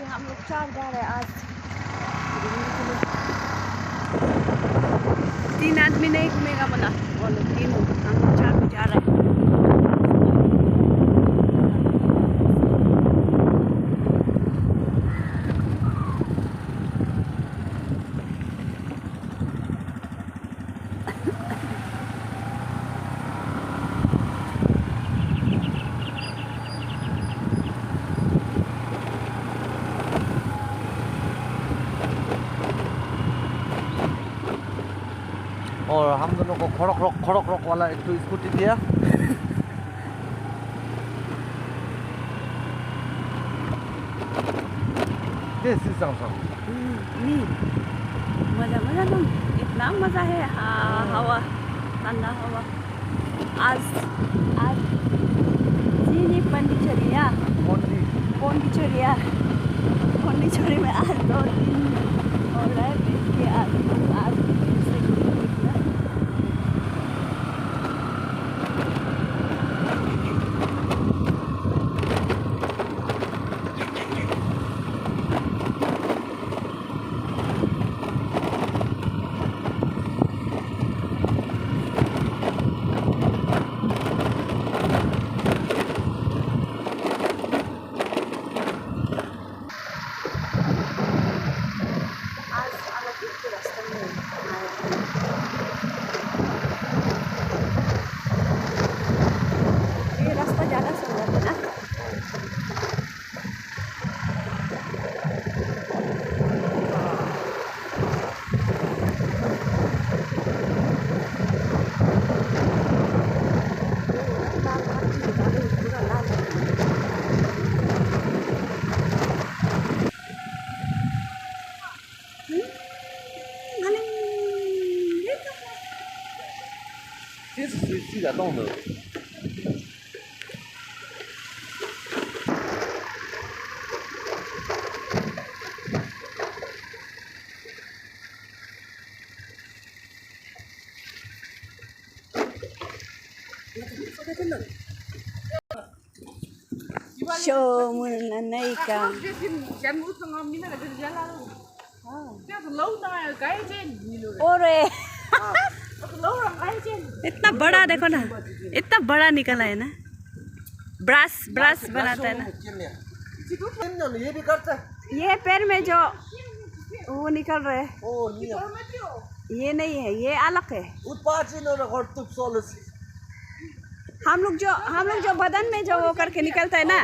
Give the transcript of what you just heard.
से हम लोग 4 जा रहे हैं आज घूमने के लिए। 3 आदमी नहीं घूमेगा बोला, वो लोग 3 हम लोग 4 में जा रहे हैं। और हम दोनों को खड़क रक वाला एक तो स्कूटी दिया। This is awesome. मजा तुम इतना मजा है। हाँ, हवा ठंडा हवा। आज जी पंडिचेरिया पोंडिचेरी में आज 2 दिन हो रहा है। इसके आज से निकला। ये रास्ता ज़्यादा सुंदर है ना।这是水自然动的。Show muna này cả. ओरे इतना बड़ा देखो ना, इतना बड़ा निकला है ना। ब्रश बनाता है ना। ये भी करता है। ये पैर में जो वो निकल रहे हैं, ये नहीं है, ये अलग है। हम लोग जो बदन में जो वो करके निकलता है ना,